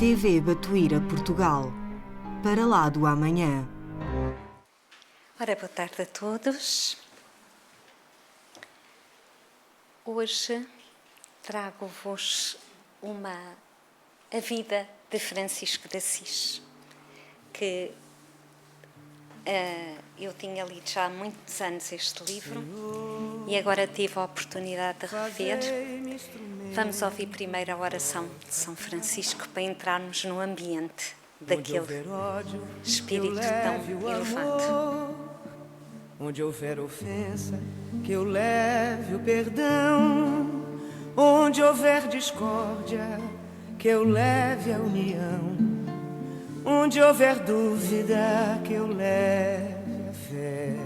TV Batuíra Portugal, para lá do amanhã. Ora, boa tarde a todos. Hoje trago-vos a vida de Francisco de Assis, que eu tinha lido já há muitos anos este livro e agora tive a oportunidade de rever. Vamos ouvir primeiro a oração de São Francisco para entrarmos no ambiente daquele espírito tão elevado. Onde houver ofensa, que eu leve o perdão. Onde houver discórdia, que eu leve a união. Onde houver dúvida, que eu leve a fé.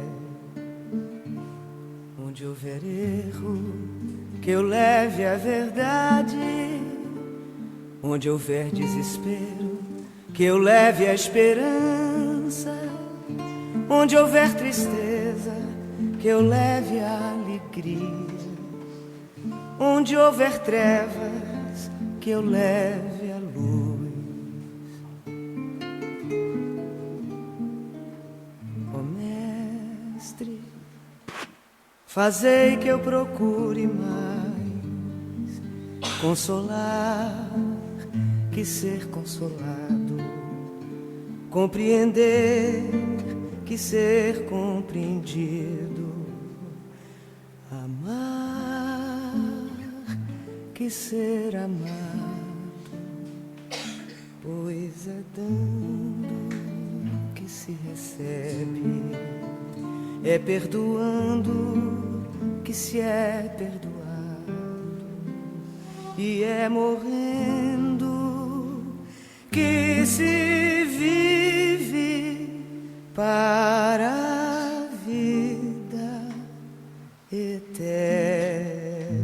Onde houver erro, que eu leve a verdade. Onde houver desespero, que eu leve a esperança. Onde houver tristeza, que eu leve a alegria. Onde houver trevas, que eu leve a luz. Ó Mestre, fazei que eu procure mais consolar que ser consolado, compreender que ser compreendido, amar que ser amado, pois é dando que se recebe, é perdoando que se é perdoado, e é morrendo que se vive para a vida eterna.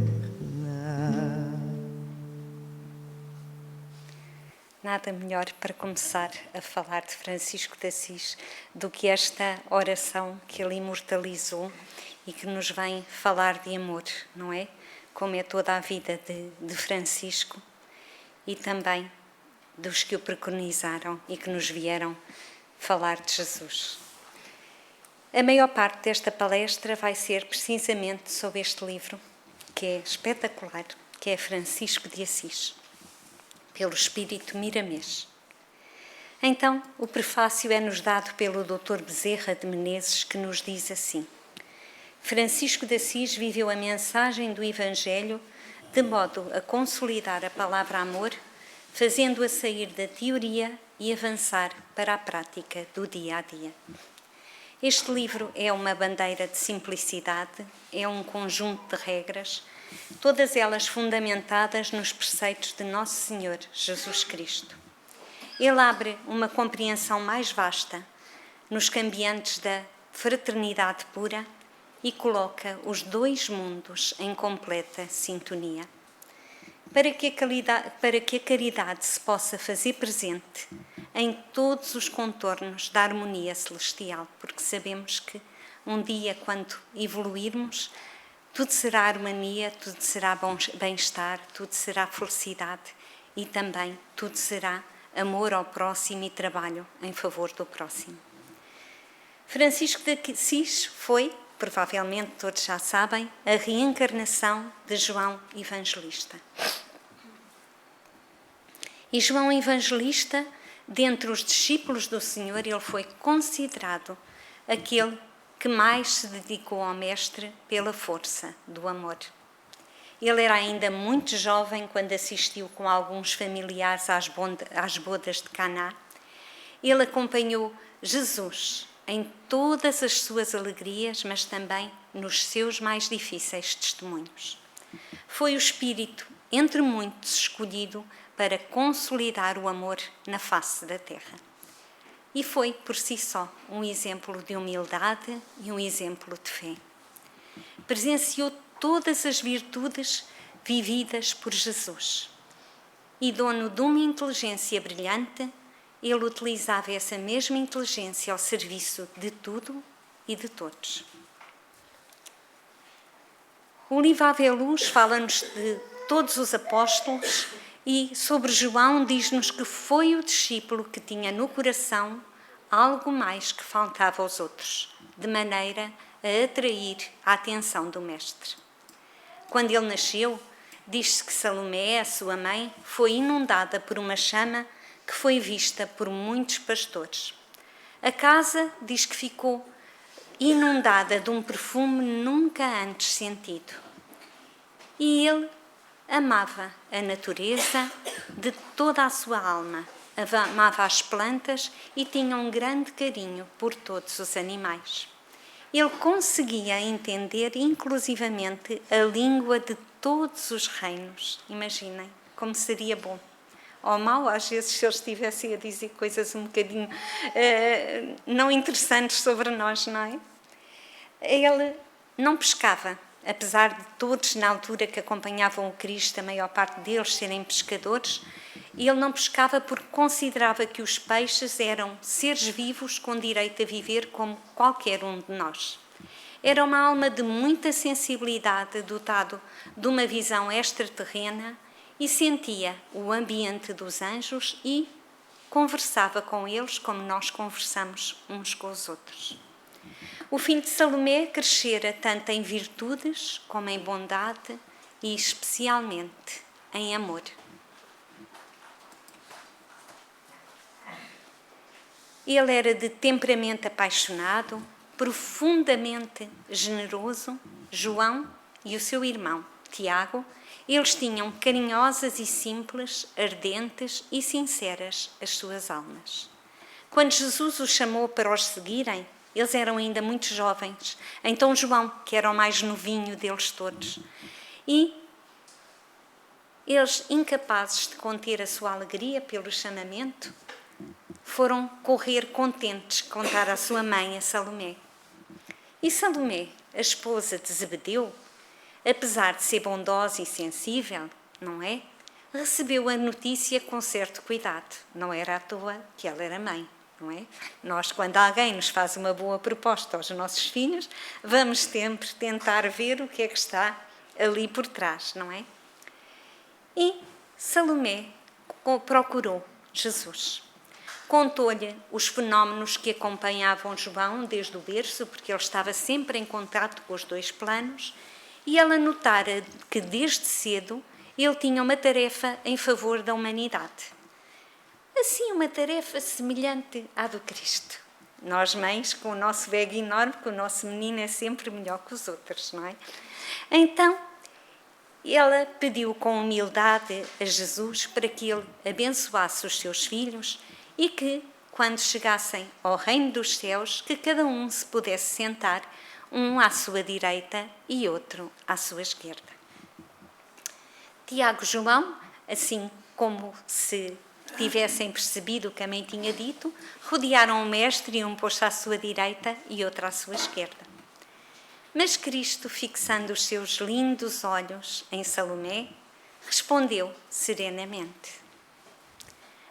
Nada melhor para começar a falar de Francisco de Assis do que esta oração que ele imortalizou e que nos vem falar de amor, não é? Como é toda a vida de Francisco e também dos que o preconizaram e que nos vieram falar de Jesus. A maior parte desta palestra vai ser precisamente sobre este livro, que é espetacular, que é Francisco de Assis, pelo Espírito Miramês. Então, o prefácio é-nos dado pelo Dr. Bezerra de Menezes, que nos diz assim: Francisco de Assis viveu a mensagem do Evangelho de modo a consolidar a palavra amor, fazendo-a sair da teoria e avançar para a prática do dia a dia. Este livro é uma bandeira de simplicidade, é um conjunto de regras, todas elas fundamentadas nos preceitos de Nosso Senhor Jesus Cristo. Ele abre uma compreensão mais vasta nos cambiantes da fraternidade pura e coloca os dois mundos em completa sintonia. Para que a caridade se possa fazer presente em todos os contornos da harmonia celestial, porque sabemos que um dia, quando evoluirmos, tudo será harmonia, tudo será bem-estar, tudo será felicidade e também tudo será amor ao próximo e trabalho em favor do próximo. Francisco de Assis foi, provavelmente todos já sabem, a reencarnação de João Evangelista. E João Evangelista, dentre os discípulos do Senhor, ele foi considerado aquele que mais se dedicou ao Mestre pela força do amor. Ele era ainda muito jovem quando assistiu com alguns familiares às bodas de Caná. Ele acompanhou Jesus em todas as suas alegrias, mas também nos seus mais difíceis testemunhos. Foi o Espírito, entre muitos, escolhido para consolidar o amor na face da terra. E foi, por si só, um exemplo de humildade e um exemplo de fé. Presenciou todas as virtudes vividas por Jesus. E dono de uma inteligência brilhante, ele utilizava essa mesma inteligência ao serviço de tudo e de todos. O livro Ave Luz fala-nos de todos os apóstolos E sobre João diz-nos que foi o discípulo que tinha no coração algo mais que faltava aos outros, de maneira a atrair a atenção do Mestre. Quando ele nasceu, diz-se que Salomé, a sua mãe, foi inundada por uma chama que foi vista por muitos pastores. A casa diz que ficou inundada de um perfume nunca antes sentido. E ele amava a natureza de toda a sua alma, amava as plantas e tinha um grande carinho por todos os animais. Ele conseguia entender inclusivamente a língua de todos os reinos. Imaginem como seria bom. Ou mau, às vezes, se eles estivessem a dizer coisas um bocadinho não interessantes sobre nós, não é? Ele não pescava, apesar de todos na altura que acompanhavam o Cristo, a maior parte deles serem pescadores, ele não pescava porque considerava que os peixes eram seres vivos com direito a viver como qualquer um de nós. Era uma alma de muita sensibilidade, dotado de uma visão extraterrena e sentia o ambiente dos anjos e conversava com eles como nós conversamos uns com os outros. O filho de Salomé crescera tanto em virtudes como em bondade e especialmente em amor. Ele era de temperamento apaixonado, profundamente generoso. João e o seu irmão, Tiago, eles tinham carinhosas e simples, ardentes e sinceras as suas almas. Quando Jesus os chamou para os seguirem, eles eram ainda muito jovens. Então João, que era o mais novinho deles todos, e eles, incapazes de conter a sua alegria pelo chamamento, foram correr contentes contar à sua mãe, a Salomé. E Salomé, a esposa de Zebedeu, apesar de ser bondosa e sensível, não é? Recebeu a notícia com certo cuidado. Não era à toa que ela era mãe, não é? Nós, quando alguém nos faz uma boa proposta aos nossos filhos, vamos sempre tentar ver o que é que está ali por trás, não é? E Salomé procurou Jesus. Contou-lhe os fenómenos que acompanhavam João desde o berço, porque ele estava sempre em contato com os dois planos, e ela notara que desde cedo ele tinha uma tarefa em favor da humanidade. Assim, uma tarefa semelhante à do Cristo. Nós mães, com o nosso ego enorme, que o nosso menino é sempre melhor que os outros, não é? Então, ela pediu com humildade a Jesus para que ele abençoasse os seus filhos e que, quando chegassem ao reino dos céus, que cada um se pudesse sentar, um à sua direita e outro à sua esquerda. Tiago e João, assim como se tivessem percebido o que a mãe tinha dito, rodearam o mestre e um pôs-se à sua direita e outro à sua esquerda. Mas Cristo, fixando os seus lindos olhos em Salomé, respondeu serenamente: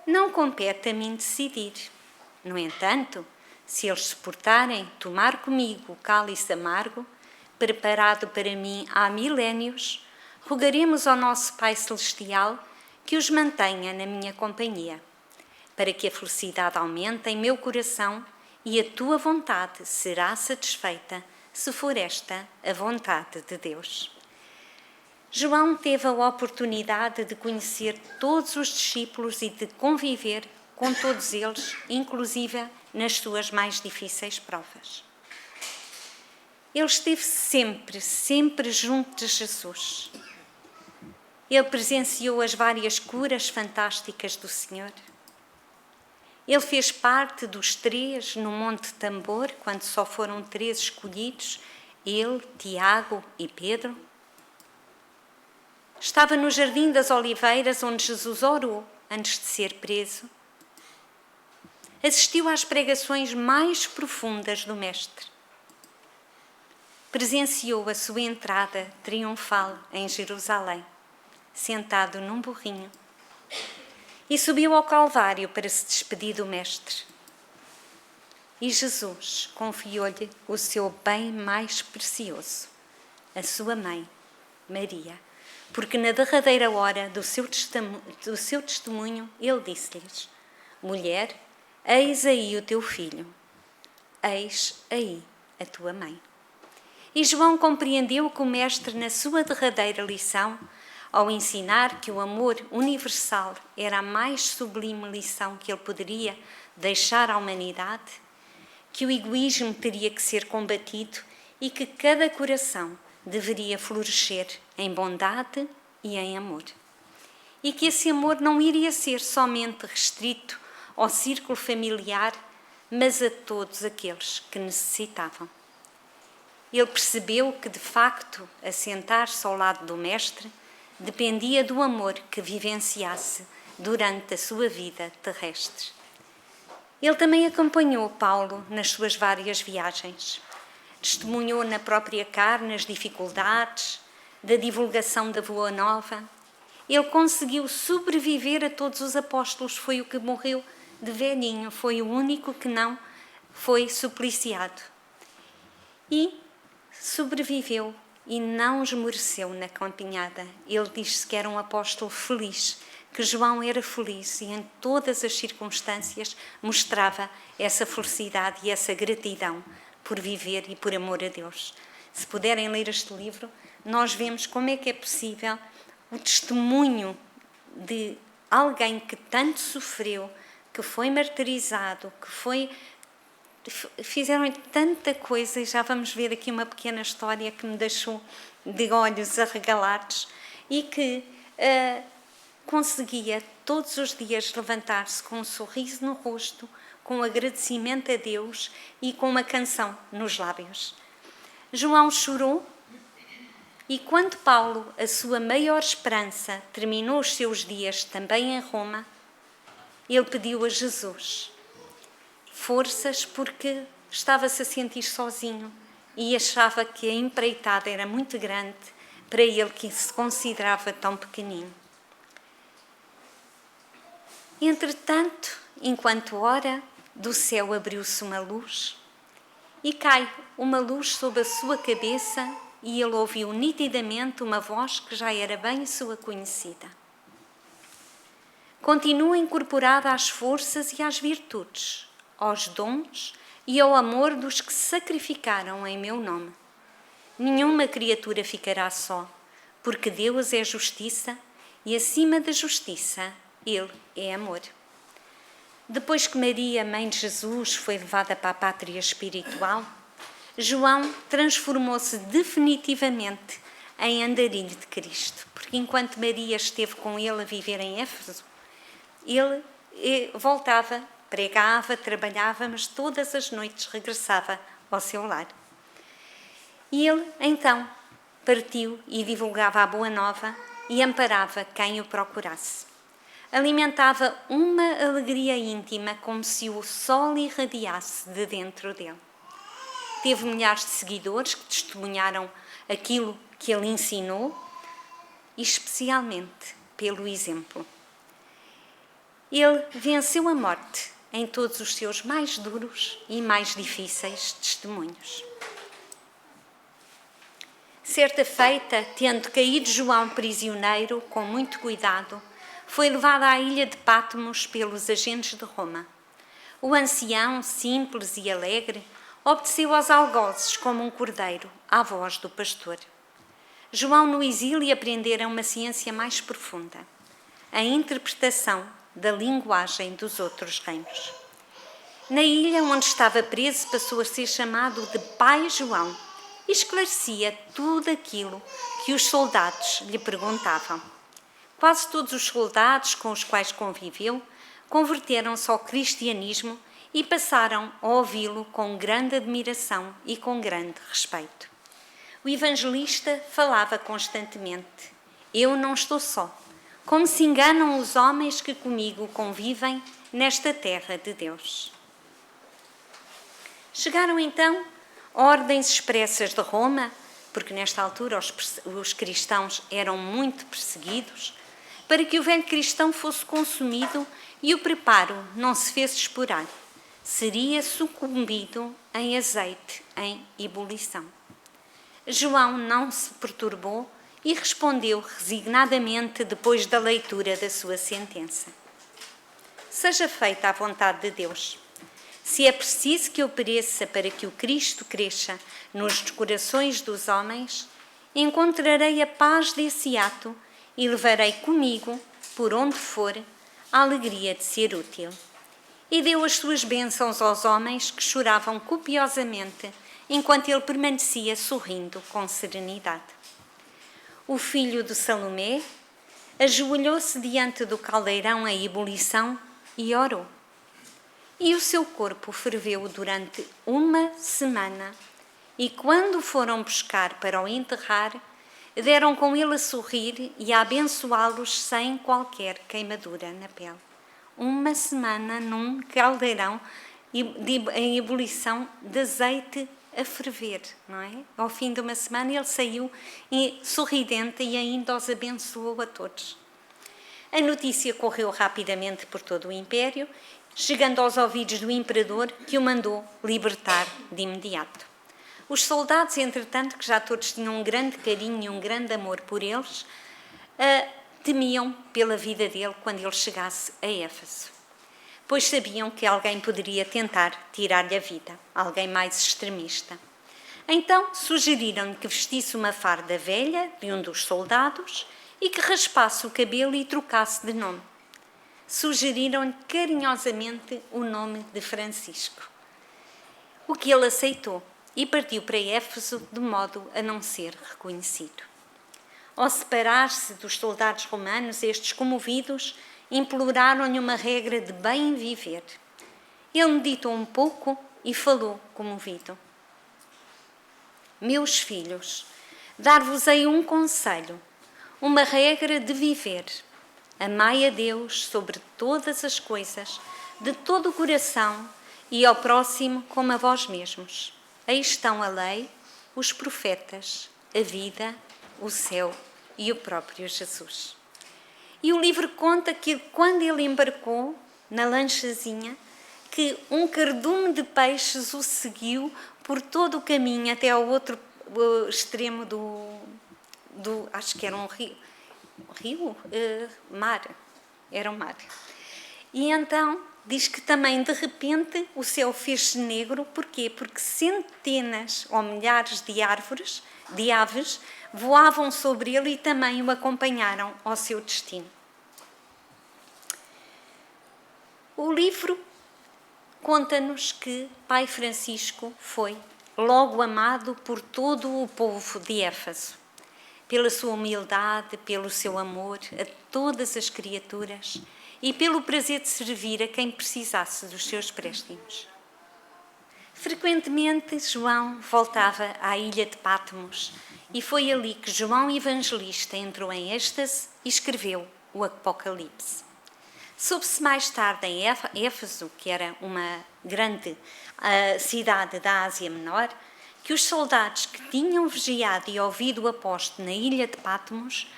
não compete a mim decidir. No entanto, se eles suportarem tomar comigo o cálice amargo, preparado para mim há milénios, rogaremos ao nosso Pai Celestial que os mantenha na minha companhia, para que a felicidade aumente em meu coração e a tua vontade será satisfeita, se for esta a vontade de Deus. João teve a oportunidade de conhecer todos os discípulos e de conviver com todos eles, inclusive nas suas mais difíceis provas. Ele esteve sempre junto de Jesus. Ele presenciou as várias curas fantásticas do Senhor. Ele fez parte dos 3 no Monte Tambor, quando só foram 3 escolhidos, ele, Tiago e Pedro. Estava no Jardim das Oliveiras, onde Jesus orou antes de ser preso. Assistiu às pregações mais profundas do Mestre. Presenciou a sua entrada triunfal em Jerusalém, sentado num burrinho, e subiu ao Calvário para se despedir do Mestre. E Jesus confiou-lhe o seu bem mais precioso, a sua mãe, Maria, porque na derradeira hora do seu testemunho ele disse-lhes: mulher, eis aí o teu filho, eis aí a tua mãe. E João compreendeu que o Mestre, na sua derradeira lição, ao ensinar que o amor universal era a mais sublime lição que ele poderia deixar à humanidade, que o egoísmo teria que ser combatido e que cada coração deveria florescer em bondade e em amor. E que esse amor não iria ser somente restrito ao círculo familiar, mas a todos aqueles que necessitavam. Ele percebeu que, de facto, assentar-se ao lado do Mestre dependia do amor que vivenciasse durante a sua vida terrestre. Ele também acompanhou Paulo nas suas várias viagens. Testemunhou na própria carne as dificuldades da divulgação da Boa Nova. Ele conseguiu sobreviver a todos os apóstolos, foi o que morreu de velhinho, foi o único que não foi supliciado. E sobreviveu e não esmoreceu na caminhada. Ele diz-se que era um apóstolo feliz, que João era feliz e em todas as circunstâncias mostrava essa felicidade e essa gratidão por viver e por amor a Deus. Se puderem ler este livro, nós vemos como é que é possível o testemunho de alguém que tanto sofreu, que foi martirizado, fizeram tanta coisa, e já vamos ver aqui uma pequena história que me deixou de olhos arregalados, e que conseguia todos os dias levantar-se com um sorriso no rosto, com um agradecimento a Deus e com uma canção nos lábios. João chorou, e quando Paulo, a sua maior esperança, terminou os seus dias também em Roma, ele pediu a Jesus forças, porque estava-se a sentir sozinho e achava que a empreitada era muito grande para ele, que se considerava tão pequenino. Entretanto, enquanto ora, do céu abriu-se uma luz e cai uma luz sobre a sua cabeça, e ele ouviu nitidamente uma voz que já era bem sua conhecida. Continua incorporada às forças e às virtudes, aos dons e ao amor dos que se sacrificaram em meu nome. Nenhuma criatura ficará só, porque Deus é justiça e acima da justiça Ele é amor. Depois que Maria, mãe de Jesus, foi levada para a pátria espiritual, João transformou-se definitivamente em andarilho de Cristo, porque enquanto Maria esteve com ele a viver em Éfeso, ele voltava, pregava, trabalhava, mas todas as noites regressava ao seu lar. E ele, então, partiu e divulgava a Boa Nova e amparava quem o procurasse. Alimentava uma alegria íntima como se o sol irradiasse de dentro dele. Teve milhares de seguidores que testemunharam aquilo que ele ensinou, e especialmente pelo exemplo. Ele venceu a morte em todos os seus mais duros e mais difíceis testemunhos. Certa feita, tendo caído João prisioneiro, com muito cuidado, foi levado à ilha de Patmos pelos agentes de Roma. O ancião, simples e alegre, obedeceu aos algozes como um cordeiro à voz do pastor. João no exílio aprendera uma ciência mais profunda, a interpretação da linguagem dos outros reinos. Na ilha onde estava preso, passou a ser chamado de Pai João e esclarecia tudo aquilo que os soldados lhe perguntavam. Quase todos os soldados com os quais conviveu converteram-se ao cristianismo e passaram a ouvi-lo com grande admiração e com grande respeito. O evangelista falava constantemente: eu não estou só, como se enganam os homens que comigo convivem nesta terra de Deus. Chegaram então ordens expressas de Roma, porque nesta altura os cristãos eram muito perseguidos, para que o velho cristão fosse consumido e o preparo não se fez esperar. Seria sucumbido em azeite em ebulição. João não se perturbou e respondeu resignadamente depois da leitura da sua sentença: seja feita a vontade de Deus. Se é preciso que eu pereça para que o Cristo cresça nos corações dos homens, encontrarei a paz desse ato e levarei comigo, por onde for, a alegria de ser útil. E deu as suas bênçãos aos homens que choravam copiosamente, enquanto ele permanecia sorrindo com serenidade. O filho de Salomé ajoelhou-se diante do caldeirão em ebulição e orou. E o seu corpo ferveu durante 1 semana, e quando foram buscar para o enterrar, deram com ele a sorrir e a abençoá-los sem qualquer queimadura na pele. 1 semana num caldeirão em ebulição de azeite a ferver, não é? Ao fim de 1 semana ele saiu sorridente e ainda os abençoou a todos. A notícia correu rapidamente por todo o império, chegando aos ouvidos do imperador, que o mandou libertar de imediato. Os soldados, entretanto, que já todos tinham um grande carinho e um grande amor por eles, temiam pela vida dele quando ele chegasse a Éfeso, pois sabiam que alguém poderia tentar tirar-lhe a vida, alguém mais extremista. Então sugeriram-lhe que vestisse uma farda velha de um dos soldados e que raspasse o cabelo e trocasse de nome. Sugeriram-lhe carinhosamente o nome de Francisco, o que ele aceitou e partiu para Éfeso de modo a não ser reconhecido. Ao separar-se dos soldados romanos, estes comovidos imploraram-lhe uma regra de bem viver. Ele meditou um pouco e falou comovido: meus filhos, dar-vos-ei um conselho, uma regra de viver. Amai a Deus sobre todas as coisas, de todo o coração, e ao próximo como a vós mesmos. Aí estão a lei, os profetas, a vida, o céu e o próprio Jesus. E o livro conta que quando ele embarcou na lanchazinha, que um cardume de peixes o seguiu por todo o caminho até ao outro extremo do acho que era um rio, mar, era um mar. E então diz que também de repente o céu fez-se negro. Porquê? Porque centenas ou milhares de aves voavam sobre ele e também o acompanharam ao seu destino. O livro conta-nos que Pai Francisco foi logo amado por todo o povo de Éfeso, pela sua humildade, pelo seu amor a todas as criaturas e pelo prazer de servir a quem precisasse dos seus préstimos. Frequentemente, João voltava à ilha de Patmos e foi ali que João Evangelista entrou em êxtase e escreveu o Apocalipse. Soube-se mais tarde em Éfeso, que era uma grande cidade da Ásia Menor, que os soldados que tinham vigiado e ouvido o apóstolo na ilha de Patmos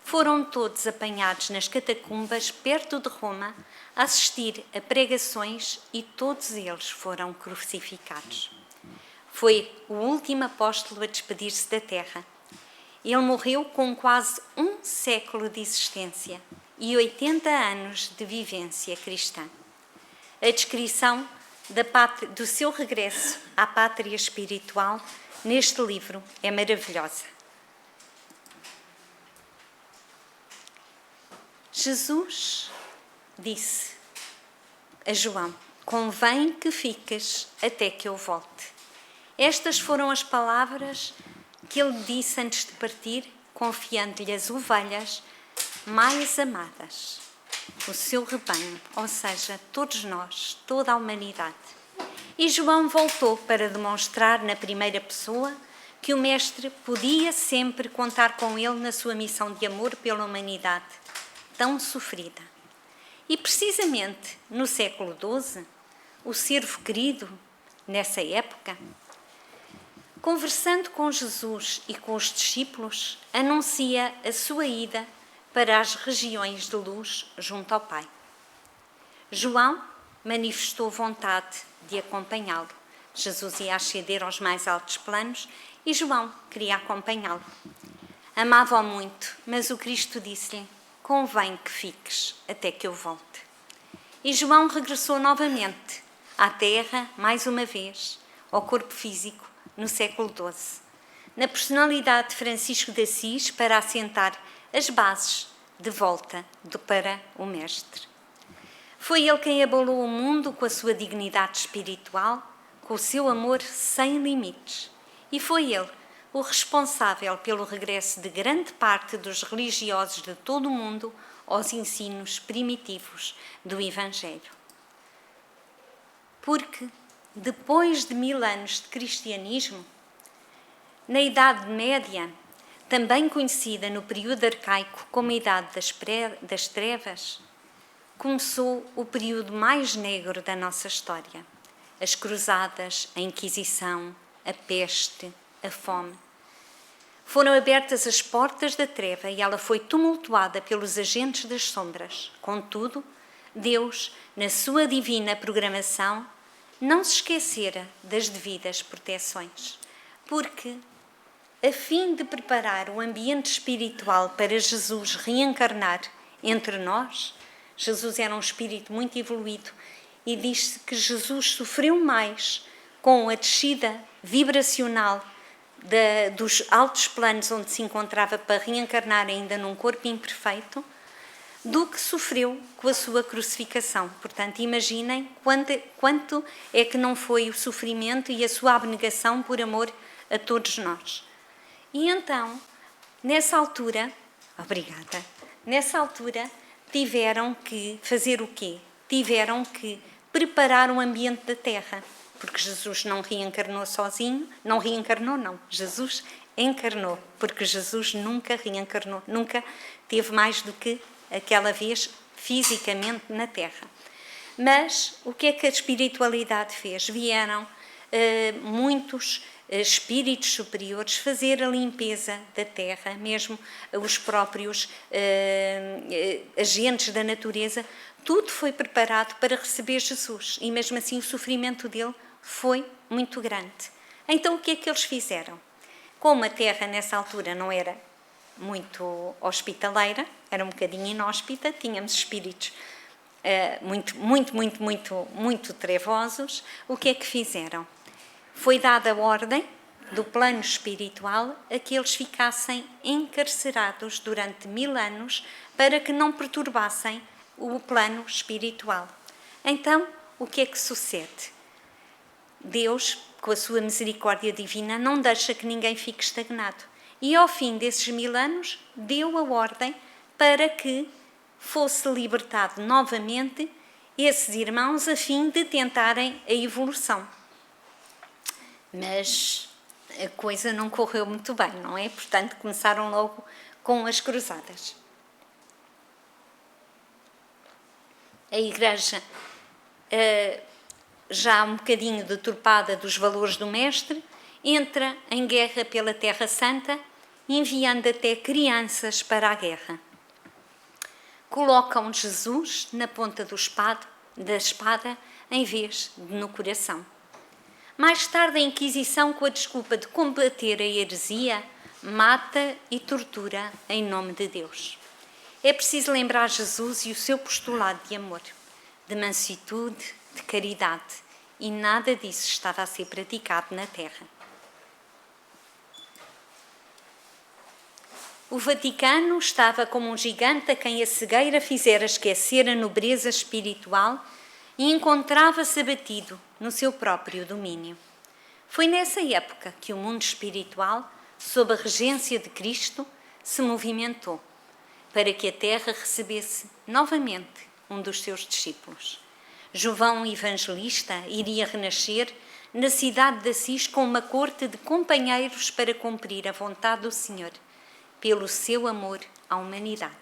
foram todos apanhados nas catacumbas perto de Roma a assistir a pregações e todos eles foram crucificados. Foi o último apóstolo a despedir-se da terra. Ele morreu com quase 1 século de existência e 80 anos de vivência cristã. A descrição do seu regresso à pátria espiritual neste livro é maravilhosa. Jesus disse a João: convém que fiques até que eu volte. Estas foram as palavras que ele disse antes de partir, confiando-lhe as ovelhas mais amadas, o seu rebanho, ou seja, todos nós, toda a humanidade. E João voltou para demonstrar na primeira pessoa que o Mestre podia sempre contar com ele na sua missão de amor pela humanidade, tão sofrida. E precisamente no século XII, o servo querido, nessa época, conversando com Jesus e com os discípulos, anuncia a sua ida para as regiões de luz junto ao Pai. João manifestou vontade de acompanhá-lo. Jesus ia ascender aos mais altos planos e João queria acompanhá-lo. Amava-o muito, mas o Cristo disse-lhe: convém que fiques até que eu volte. E João regressou novamente à terra, mais uma vez, ao corpo físico, no século XII, na personalidade de Francisco de Assis, para assentar as bases de volta para o Mestre. Foi ele quem abalou o mundo com a sua dignidade espiritual, com o seu amor sem limites. E foi ele o responsável pelo regresso de grande parte dos religiosos de todo o mundo aos ensinos primitivos do Evangelho. Porque, depois de 1000 anos de cristianismo, na Idade Média, também conhecida no período arcaico como a Idade das Trevas, começou o período mais negro da nossa história. As cruzadas, a Inquisição, a peste, a fome. Foram abertas as portas da treva e ela foi tumultuada pelos agentes das sombras. Contudo, Deus, na sua divina programação, não se esquecera das devidas proteções, porque, a fim de preparar o ambiente espiritual para Jesus reencarnar entre nós, Jesus era um espírito muito evoluído e diz-se que Jesus sofreu mais com a descida vibracional dos altos planos onde se encontrava para reencarnar ainda num corpo imperfeito, do que sofreu com a sua crucificação. Portanto, imaginem quanto é que não foi o sofrimento e a sua abnegação por amor a todos nós. E então, nessa altura, tiveram que fazer o quê? Tiveram que preparar o ambiente da Terra, porque Jesus não reencarnou sozinho, Jesus encarnou, porque Jesus nunca reencarnou, nunca teve mais do que aquela vez fisicamente na Terra. Mas o que é que a espiritualidade fez? Vieram muitos espíritos superiores fazer a limpeza da Terra, mesmo os próprios agentes da natureza, tudo foi preparado para receber Jesus e mesmo assim o sofrimento dele foi muito grande. Então o que é que eles fizeram? Como a Terra nessa altura não era muito hospitaleira, era um bocadinho inóspita, tínhamos espíritos muito trevosos, o que é que fizeram? Foi dada a ordem do plano espiritual a que eles ficassem encarcerados durante 1000 anos para que não perturbassem o plano espiritual. Então, o que é que sucede? Deus, com a sua misericórdia divina, não deixa que ninguém fique estagnado. E ao fim desses 1000 anos, deu a ordem para que fosse libertado novamente esses irmãos a fim de tentarem a evolução. Mas a coisa não correu muito bem, não é? Portanto, começaram logo com as cruzadas. A Igreja, já um bocadinho deturpada dos valores do Mestre, entra em guerra pela Terra Santa, enviando até crianças para a guerra. Colocam Jesus na ponta da espada em vez de no coração. Mais tarde, a Inquisição, com a desculpa de combater a heresia, mata e tortura em nome de Deus. É preciso lembrar Jesus e o seu postulado de amor, de mansitude, de caridade, e nada disso estava a ser praticado na Terra. O Vaticano estava como um gigante a quem a cegueira fizera esquecer a nobreza espiritual e encontrava-se abatido no seu próprio domínio. Foi nessa época que o mundo espiritual, sob a regência de Cristo, se movimentou para que a Terra recebesse novamente um dos seus discípulos. João Evangelista iria renascer na cidade de Assis com uma corte de companheiros para cumprir a vontade do Senhor, pelo seu amor à humanidade.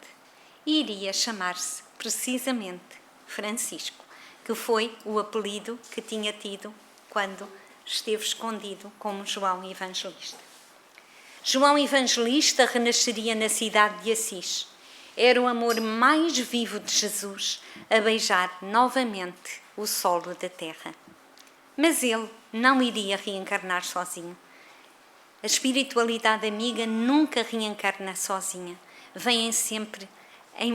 E iria chamar-se precisamente Francisco, que foi o apelido que tinha tido quando esteve escondido como João Evangelista. João Evangelista renasceria na cidade de Assis. Era o amor mais vivo de Jesus a beijar novamente o solo da terra. Mas ele não iria reencarnar sozinho. A espiritualidade amiga nunca reencarna sozinha. Vêm sempre,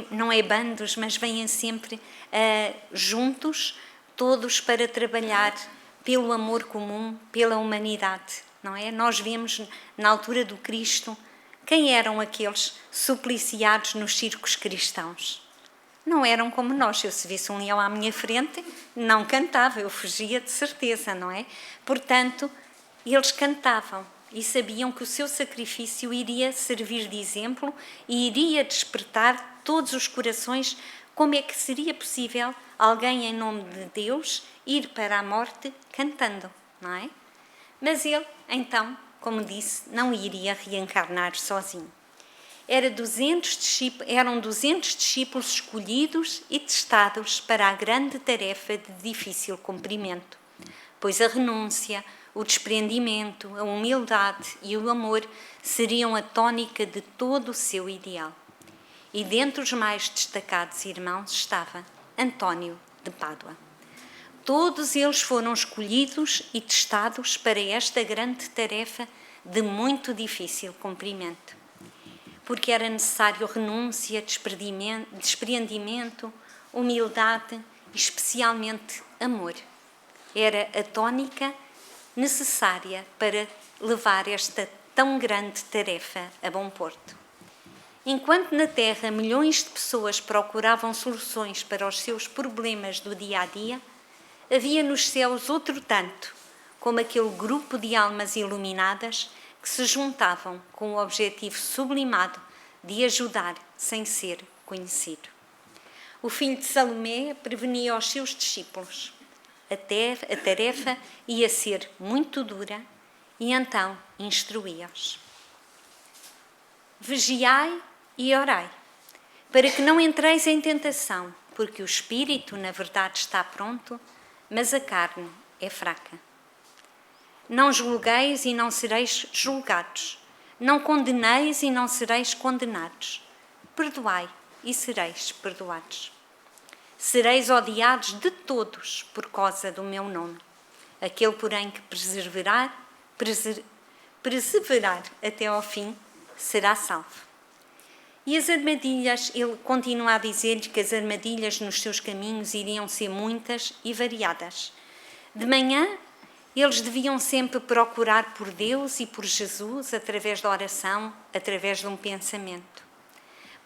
não é bandos, mas vêm sempre juntos, todos para trabalhar pelo amor comum, pela humanidade, não é? Nós vemos na altura do Cristo quem eram aqueles supliciados nos circos cristãos. Não eram como nós. Eu, se visse um leão à minha frente, não cantava, eu fugia de certeza, não é? Portanto, eles cantavam e sabiam que o seu sacrifício iria servir de exemplo e iria despertar todos os corações. Como é que seria possível alguém, em nome de Deus, ir para a morte cantando, não é? Mas ele, então, como disse, não iria reencarnar sozinho. Eram 200 discípulos escolhidos e testados para a grande tarefa de difícil cumprimento, pois a renúncia, o desprendimento, a humildade e o amor seriam a tônica de todo o seu ideal. E dentre os mais destacados irmãos estava António de Pádua. Todos eles foram escolhidos e testados para esta grande tarefa de muito difícil cumprimento, porque era necessário renúncia, desprendimento, humildade e especialmente amor. Era a tônica necessária para levar esta tão grande tarefa a bom porto. Enquanto na Terra milhões de pessoas procuravam soluções para os seus problemas do dia-a-dia, havia nos céus outro tanto, como aquele grupo de almas iluminadas que se juntavam com o objetivo sublimado de ajudar sem ser conhecido. O filho de Salomé prevenia aos seus discípulos. A tarefa ia ser muito dura e então instruía-os. Vigiai e orai, para que não entreis em tentação, porque o espírito, na verdade, está pronto, mas a carne é fraca. Não julgueis e não sereis julgados. Não condeneis e não sereis condenados. Perdoai e sereis perdoados. Sereis odiados de todos por causa do meu nome. Aquele, porém, que perseverar até ao fim, será salvo. E as armadilhas, ele continua a dizer-lhes que as armadilhas nos seus caminhos iriam ser muitas e variadas. De manhã, eles deviam sempre procurar por Deus e por Jesus através da oração, através de um pensamento.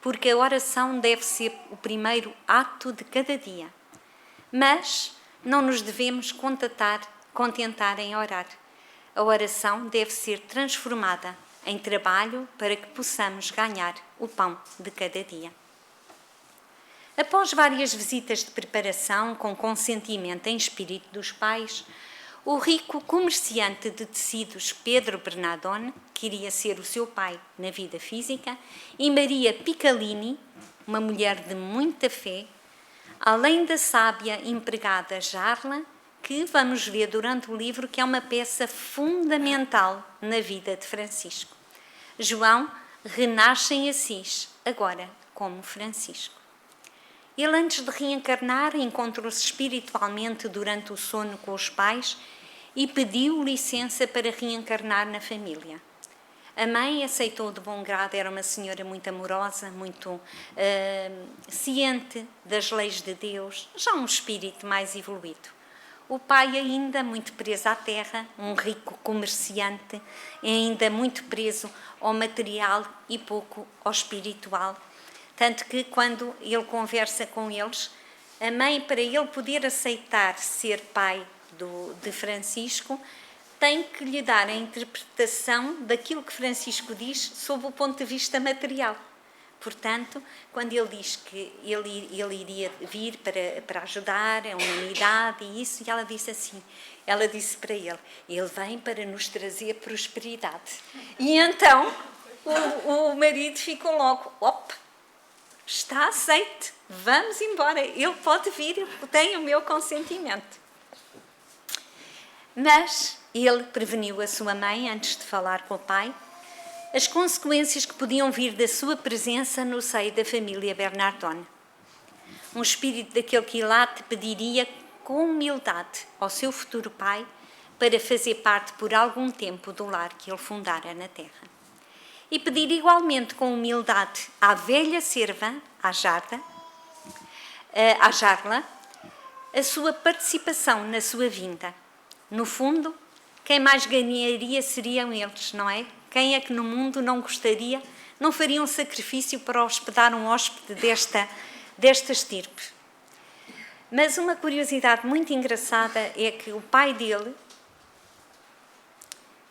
Porque a oração deve ser o primeiro ato de cada dia. Mas não nos devemos contentar em orar. A oração deve ser transformada em trabalho para que possamos ganhar o pão de cada dia. Após várias visitas de preparação com consentimento em espírito dos pais, o rico comerciante de tecidos Pedro Bernardone, que iria ser o seu pai na vida física, e Maria Piccolini, uma mulher de muita fé, além da sábia empregada Jarla, que vamos ver durante o livro que é uma peça fundamental na vida de Francisco. João renasce em Assis, agora como Francisco. Ele, antes de reencarnar, encontrou-se espiritualmente durante o sono com os pais e pediu licença para reencarnar na família. A mãe aceitou de bom grado, era uma senhora muito amorosa, muito ciente das leis de Deus, já um espírito mais evoluído. O pai ainda muito preso à terra, um rico comerciante, ainda muito preso ao material e pouco ao espiritual. Tanto que quando ele conversa com eles, a mãe, para ele poder aceitar ser pai de Francisco, tem que lhe dar a interpretação daquilo que Francisco diz sob o ponto de vista material. Portanto, quando ele diz que ele iria vir para ajudar a humanidade e isso, e ela disse para ele vem para nos trazer prosperidade. E então o marido ficou logo, está aceite, vamos embora, ele pode vir, tem o meu consentimento. Mas ele preveniu a sua mãe, antes de falar com o pai, as consequências que podiam vir da sua presença no seio da família Bernardone. Um espírito daquele que lá te pediria com humildade ao seu futuro pai para fazer parte por algum tempo do lar que ele fundara na terra. E pedir igualmente com humildade à velha serva, à Jarla, a sua participação na sua vinda. No fundo, quem mais ganharia seriam eles, não é? Quem é que no mundo não gostaria, não faria um sacrifício para hospedar um hóspede desta estirpe? Mas uma curiosidade muito engraçada é que o pai dele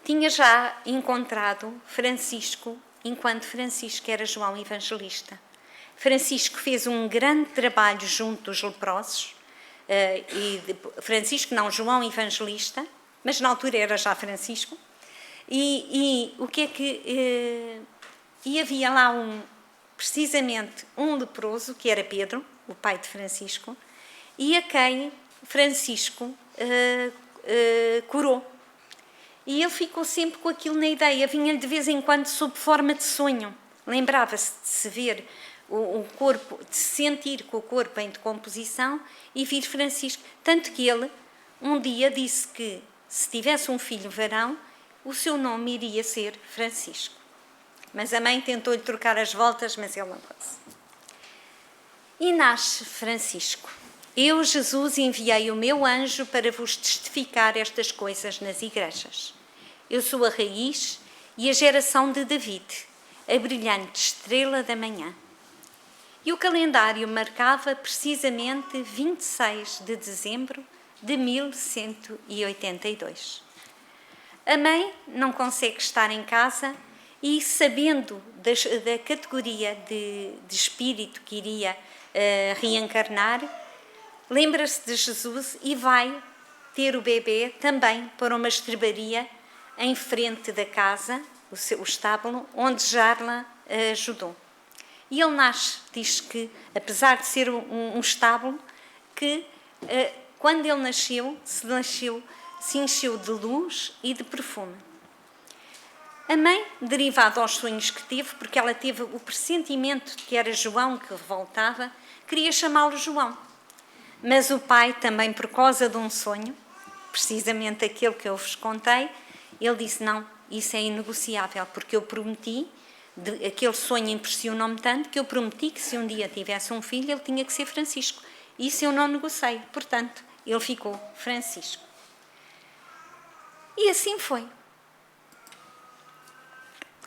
tinha já encontrado Francisco, enquanto Francisco era João Evangelista. Francisco fez um grande trabalho junto dos leprosos, João Evangelista, mas na altura era já Francisco, e o que é que... e havia lá precisamente um leproso, que era Pedro, o pai de Francisco, e a quem Francisco curou. E ele ficou sempre com aquilo na ideia, vinha-lhe de vez em quando sob forma de sonho. Lembrava-se de se ver o corpo, de se sentir com o corpo em decomposição e vir Francisco. Tanto que ele, um dia, disse que se tivesse um filho varão, o seu nome iria ser Francisco. Mas a mãe tentou-lhe trocar as voltas, mas ele não quis. E nasce Francisco. Eu, Jesus, enviei o meu anjo para vos testificar estas coisas nas igrejas. Eu sou a raiz e a geração de David, a brilhante estrela da manhã. E o calendário marcava precisamente 26 de dezembro de 1182. A mãe não consegue estar em casa e, sabendo da categoria de espírito que iria reencarnar, lembra-se de Jesus e vai ter o bebê também para uma estrebaria em frente da casa, o estábulo, onde Jarla ajudou. E ele nasce, diz que, apesar de ser um estábulo, que quando ele nasceu, se encheu de luz e de perfume. A mãe, derivado aos sonhos que teve, porque ela teve o pressentimento de que era João que voltava, queria chamá-lo João. Mas o pai, também por causa de um sonho, precisamente aquele que eu vos contei, ele disse, não, isso é inegociável, porque eu prometi, aquele sonho impressionou-me tanto, que eu prometi que se um dia tivesse um filho, ele tinha que ser Francisco. Isso eu não negociei, portanto, ele ficou Francisco. E assim foi.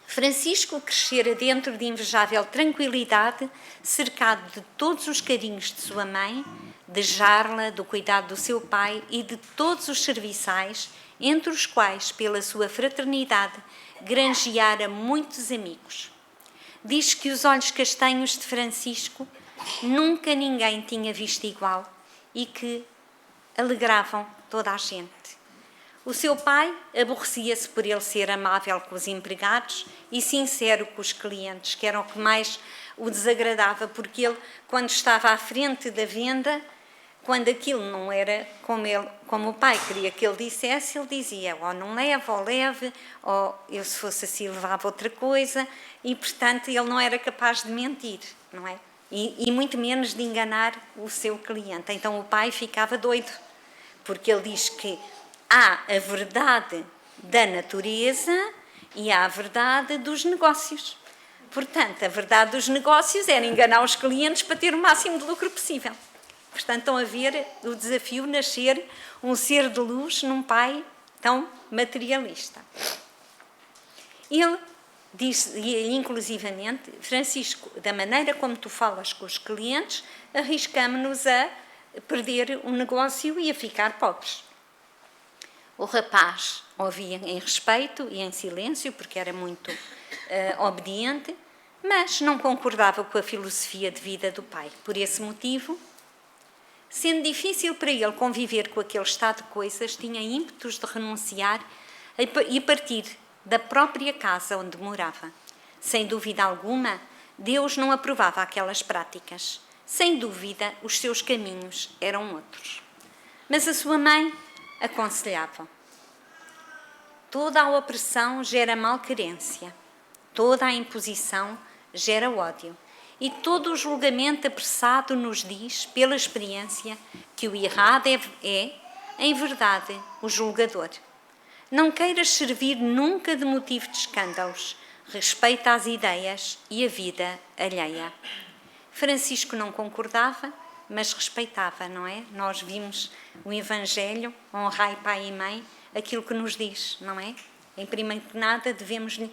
Francisco crescera dentro de invejável tranquilidade, cercado de todos os carinhos de sua mãe, de Jarla, do cuidado do seu pai e de todos os serviçais, entre os quais, pela sua fraternidade, granjeara muitos amigos. Diz que os olhos castanhos de Francisco nunca ninguém tinha visto igual e que alegravam toda a gente. O seu pai aborrecia-se por ele ser amável com os empregados e sincero com os clientes, que era o que mais o desagradava, porque ele, quando estava à frente da venda, quando aquilo não era como o pai queria que ele dissesse, ele dizia, ou não leva, ou leve, ou eu se fosse assim levava outra coisa, e portanto ele não era capaz de mentir, não é? E muito menos de enganar o seu cliente. Então o pai ficava doido, porque ele diz que há a verdade da natureza e há a verdade dos negócios. Portanto, a verdade dos negócios era enganar os clientes para ter o máximo de lucro possível. Portanto, estão a ver o desafio nascer um ser de luz num pai tão materialista. Ele diz, inclusivamente, Francisco, da maneira como tu falas com os clientes, arriscamos-nos a perder o negócio e a ficar pobres. O rapaz ouvia em respeito e em silêncio, porque era muito obediente, mas não concordava com a filosofia de vida do pai. Por esse motivo, sendo difícil para ele conviver com aquele estado de coisas, tinha ímpetos de renunciar e partir da própria casa onde morava. Sem dúvida alguma, Deus não aprovava aquelas práticas. Sem dúvida, os seus caminhos eram outros. Mas a sua mãe aconselhava. Toda a opressão gera malquerência, toda a imposição gera ódio, e todo o julgamento apressado nos diz, pela experiência, que o errado é em verdade, o julgador. Não queiras servir nunca de motivo de escândalos. Respeita as ideias e a vida alheia. Francisco não concordava, mas respeitava, não é? Nós vimos o Evangelho, honrai pai e mãe, aquilo que nos diz, não é? Em primeiro que nada, devemos-lhe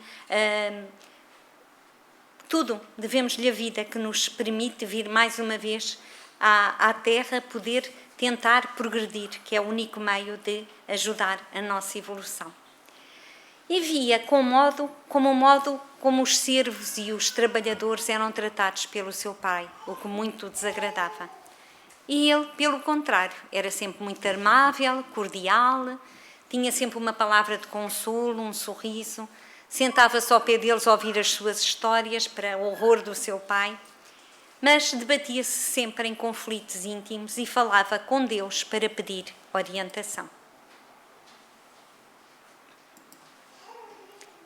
tudo, devemos-lhe a vida que nos permite vir mais uma vez à Terra, poder tentar progredir, que é o único meio de ajudar a nossa evolução. E via como os servos e os trabalhadores eram tratados pelo seu pai, o que muito desagradava. E ele, pelo contrário, era sempre muito amável, cordial, tinha sempre uma palavra de consolo, um sorriso, sentava-se ao pé deles a ouvir as suas histórias para o horror do seu pai, mas debatia-se sempre em conflitos íntimos e falava com Deus para pedir orientação.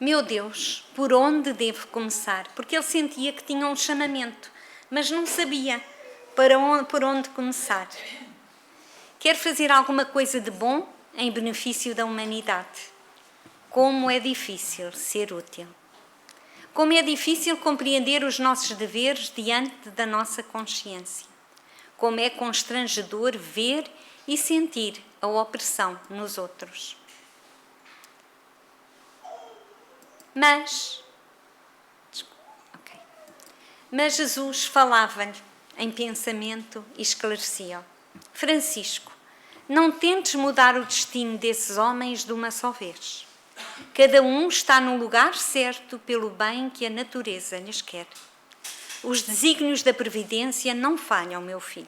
Meu Deus, por onde devo começar? Porque ele sentia que tinha um chamamento, mas não sabia por onde começar. Quer fazer alguma coisa de bom em benefício da humanidade. Como é difícil ser útil. Como é difícil compreender os nossos deveres diante da nossa consciência. Como é constrangedor ver e sentir a opressão nos outros. Mas Jesus falava-lhe em pensamento e esclarecia-o. Francisco, não tentes mudar o destino desses homens de uma só vez. Cada um está no lugar certo pelo bem que a natureza lhes quer. Os desígnios da providência não falham, meu filho.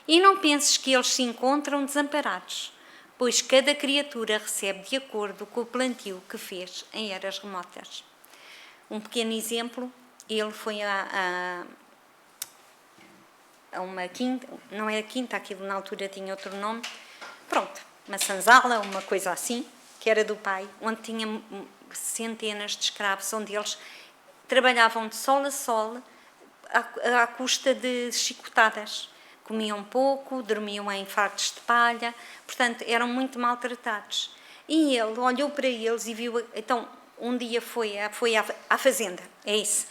E não penses que eles se encontram desamparados, pois cada criatura recebe de acordo com o plantio que fez em eras remotas. Um pequeno exemplo, ele foi a uma quinta, não é a quinta, aquilo na altura tinha outro nome, pronto, uma senzala, uma coisa assim, que era do pai, onde tinha centenas de escravos, onde eles trabalhavam de sol a sol, à custa de chicotadas. Comiam pouco, dormiam em fardos de palha, portanto, eram muito maltratados. E ele olhou para eles e viu... Então, um dia foi à fazenda, é isso.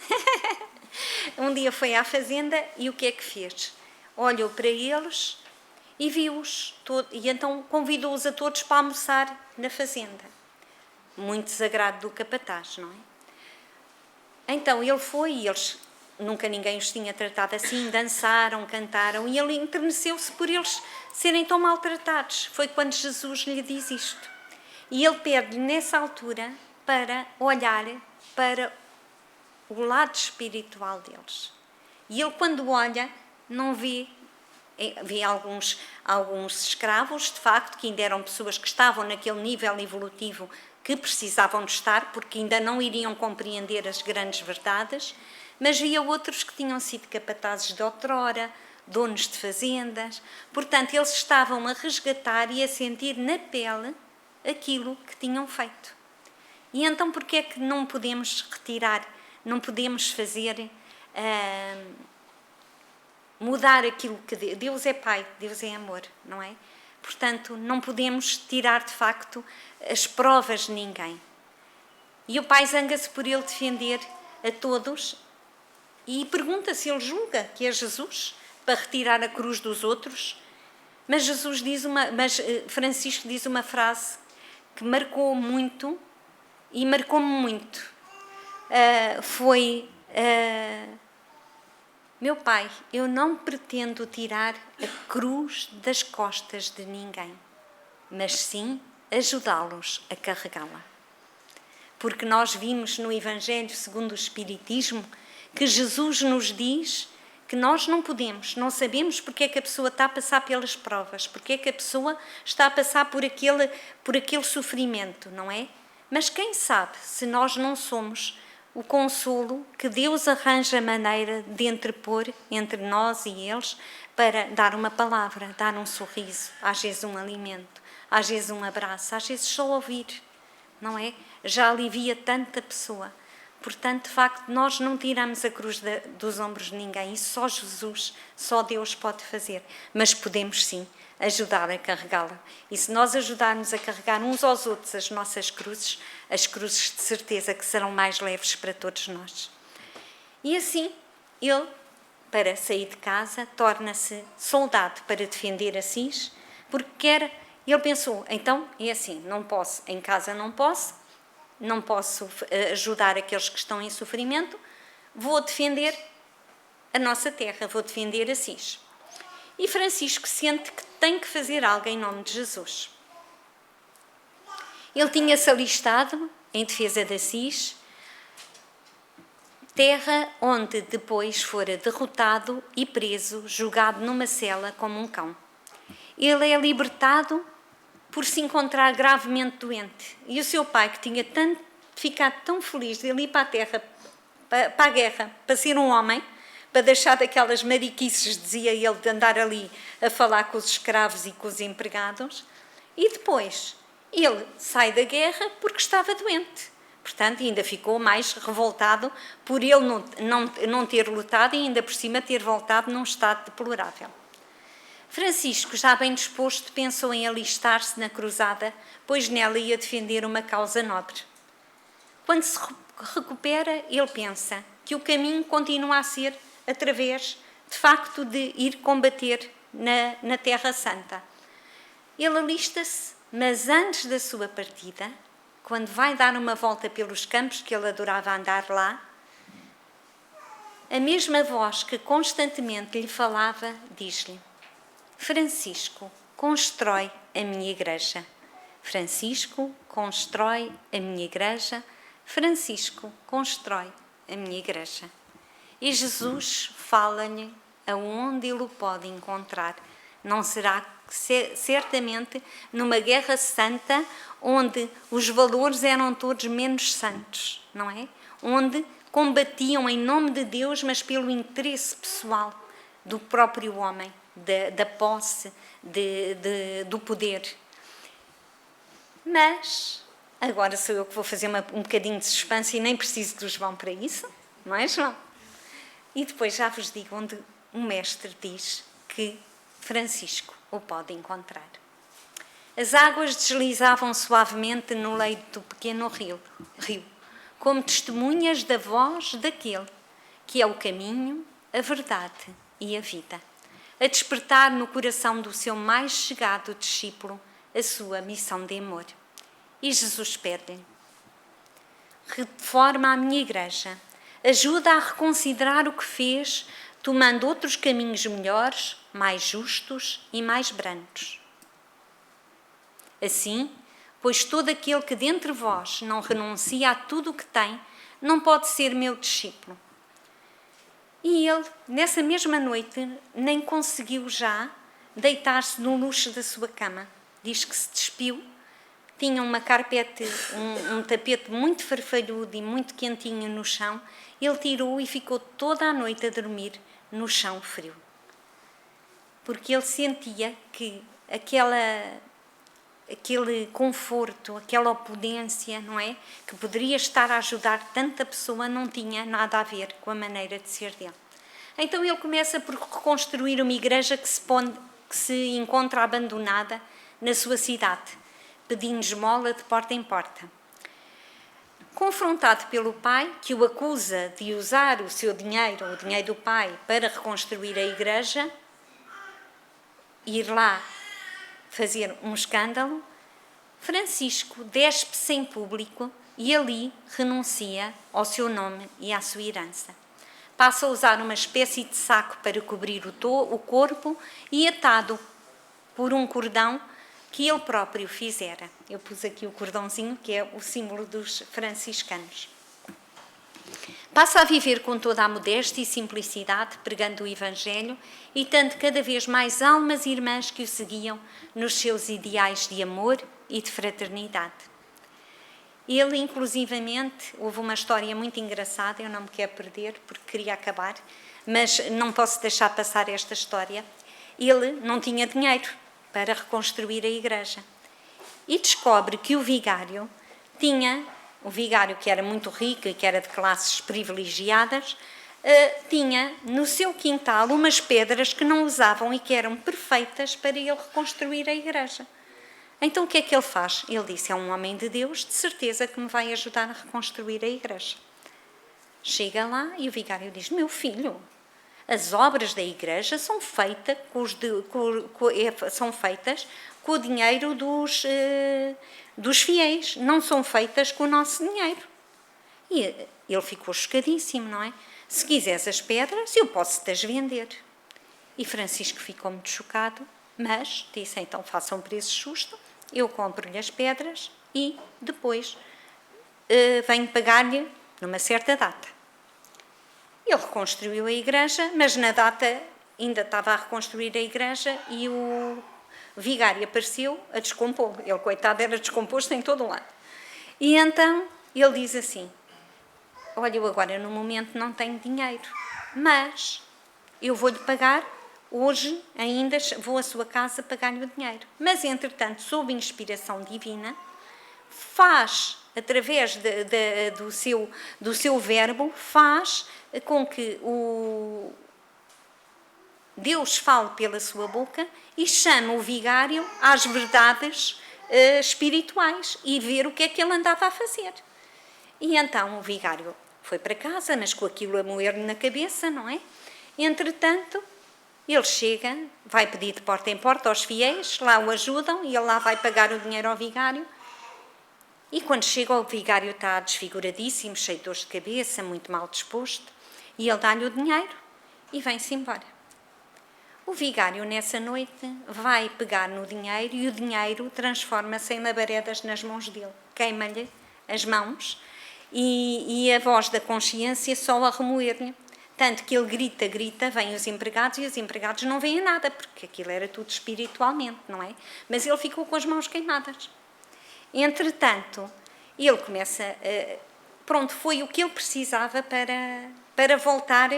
Um dia foi à fazenda e o que é que fez? Olhou para eles e viu-os, e então convidou-os a todos para almoçar na fazenda. Muito desagrado do capataz, não é? Então, ele foi e eles... Nunca ninguém os tinha tratado assim, dançaram, cantaram, e ele enterneceu-se por eles serem tão maltratados. Foi quando Jesus lhe diz isto. E ele pede-lhe, nessa altura, para olhar para o lado espiritual deles. E ele, quando olha, não vê alguns escravos, de facto, que ainda eram pessoas que estavam naquele nível evolutivo que precisavam de estar, porque ainda não iriam compreender as grandes verdades, mas via outros que tinham sido capatazes de outrora, donos de fazendas. Portanto, eles estavam a resgatar e a sentir na pele aquilo que tinham feito. E então, por que é que não podemos retirar, não podemos fazer, mudar aquilo que Deus é Pai, Deus é amor, não é? Portanto, não podemos tirar, de facto, as provas de ninguém. E o Pai zanga-se por ele defender a todos e pergunta se ele julga que é Jesus para retirar a cruz dos outros. Mas Francisco diz uma frase que marcou muito e marcou-me muito. Meu Pai, eu não pretendo tirar a cruz das costas de ninguém, mas sim ajudá-los a carregá-la. Porque nós vimos no Evangelho segundo o Espiritismo que Jesus nos diz que nós não podemos, não sabemos porque é que a pessoa está a passar pelas provas, porque é que a pessoa está a passar por aquele sofrimento, não é? Mas quem sabe se nós não somos o consolo que Deus arranja maneira de entrepor entre nós e eles para dar uma palavra, dar um sorriso, às vezes um alimento, às vezes um abraço, às vezes só ouvir, não é? Já alivia tanta pessoa. Portanto, de facto, nós não tiramos a cruz dos ombros de ninguém. Isso só Jesus, só Deus pode fazer. Mas podemos sim ajudar a carregá-la. E se nós ajudarmos a carregar uns aos outros as nossas cruzes, as cruzes de certeza que serão mais leves para todos nós. E assim, ele, para sair de casa, torna-se soldado para defender Assis, porque ele pensou, então, é assim, não posso, em casa não posso ajudar aqueles que estão em sofrimento, vou defender a nossa terra, vou defender Assis. E Francisco sente que tem que fazer algo em nome de Jesus. Ele tinha-se alistado em defesa de Assis, terra onde depois fora derrotado e preso, jogado numa cela como um cão. Ele é libertado por se encontrar gravemente doente. E o seu pai, que tinha ficado tão feliz de ele ir para a terra, para a guerra, para ser um homem, para deixar daquelas mariquices, dizia ele, de andar ali a falar com os escravos e com os empregados, e depois ele sai da guerra porque estava doente. Portanto, ainda ficou mais revoltado por ele não ter lutado e ainda por cima ter voltado num estado deplorável. Francisco, já bem disposto, pensou em alistar-se na cruzada, pois nela ia defender uma causa nobre. Quando se recupera, ele pensa que o caminho continua a ser através, de facto, de ir combater na Terra Santa. Ele alista-se, mas antes da sua partida, quando vai dar uma volta pelos campos que ele adorava andar lá, a mesma voz que constantemente lhe falava diz-lhe: Francisco, constrói a minha igreja. Francisco, constrói a minha igreja. Francisco, constrói a minha igreja. E Jesus fala-lhe aonde ele o pode encontrar. Não será certamente numa guerra santa onde os valores eram todos menos santos, não é? Onde combatiam em nome de Deus, mas pelo interesse pessoal do próprio homem, da posse, do poder. Mas, agora sou eu que vou fazer um bocadinho de suspense e nem preciso do João para isso, não é, João? E depois já vos digo onde o mestre diz que Francisco o pode encontrar. As águas deslizavam suavemente no leito do pequeno rio, como testemunhas da voz daquele que é o caminho, a verdade e a vida, a despertar no coração do seu mais chegado discípulo a sua missão de amor. E Jesus pede-lhe: reforma a minha igreja, ajuda a reconsiderar o que fez, tomando outros caminhos melhores, mais justos e mais brandos. Assim, pois todo aquele que dentre vós não renuncia a tudo o que tem, não pode ser meu discípulo. E ele, nessa mesma noite, nem conseguiu já deitar-se no luxo da sua cama. Diz que se despiu, tinha uma carpete, um tapete muito farfalhudo e muito quentinho no chão. Ele tirou e ficou toda a noite a dormir no chão frio. Porque ele sentia que aquele conforto, aquela opulência, não é? Que poderia estar a ajudar tanta pessoa, não tinha nada a ver com a maneira de ser dele. Então ele começa por reconstruir uma igreja que se encontra abandonada na sua cidade, pedindo esmola de porta em porta. Confrontado pelo pai, que o acusa de usar o seu dinheiro, o dinheiro do pai, para reconstruir a igreja, ir lá fazer um escândalo, Francisco despe-se em público e ali renuncia ao seu nome e à sua herança. Passa a usar uma espécie de saco para cobrir o corpo e atado por um cordão que ele próprio fizera. Eu pus aqui o cordãozinho, que é o símbolo dos franciscanos. Passa a viver com toda a modéstia e simplicidade, pregando o Evangelho e tendo cada vez mais almas e irmãs que o seguiam nos seus ideais de amor e de fraternidade. Ele, inclusivamente, houve uma história muito engraçada, eu não me quero perder porque queria acabar, mas não posso deixar passar esta história. Ele não tinha dinheiro para reconstruir a igreja e descobre que o vigário tinha o vigário, que era muito rico e que era de classes privilegiadas, tinha no seu quintal umas pedras que não usavam e que eram perfeitas para ele reconstruir a igreja. Então o que é que ele faz? Ele disse, é um homem de Deus, de certeza que me vai ajudar a reconstruir a igreja. Chega lá e o vigário diz, meu filho, as obras da igreja são feitas com o dinheiro dos fiéis, não são feitas com o nosso dinheiro. E ele ficou chocadíssimo, não é? Se quiseres as pedras, eu posso-te-as vender. E Francisco ficou muito chocado, mas disse, então faça um preço justo, eu compro-lhe as pedras e depois venho pagar-lhe numa certa data. Ele reconstruiu a igreja, mas na data ainda estava a reconstruir a igreja e o vigário apareceu a descompô-lo. Ele, coitado, era descomposto em todo o lado. E então ele diz assim, olha, eu agora no momento não tenho dinheiro, mas eu vou-lhe pagar, hoje ainda vou à sua casa pagar-lhe o dinheiro. Mas, entretanto, sob inspiração divina, faz, através do seu verbo, faz com que Deus fale pela sua boca e chama o vigário às verdades espirituais e ver o que é que ele andava a fazer. E então o vigário foi para casa, mas com aquilo a moer-lhe na cabeça, não é? Entretanto, ele chega, vai pedir de porta em porta aos fiéis, lá o ajudam e ele lá vai pagar o dinheiro ao vigário. E quando chega, o vigário está desfiguradíssimo, cheio de dores de cabeça, muito mal disposto, e ele dá-lhe o dinheiro e vem-se embora. O vigário, nessa noite, vai pegar no dinheiro e o dinheiro transforma-se em labaredas nas mãos dele. Queima-lhe as mãos e a voz da consciência só a remoer-lhe. Tanto que ele grita, vêm os empregados e os empregados não veem nada, porque aquilo era tudo espiritualmente, não é? Mas ele ficou com as mãos queimadas. Entretanto, ele começa... pronto, foi o que ele precisava para voltar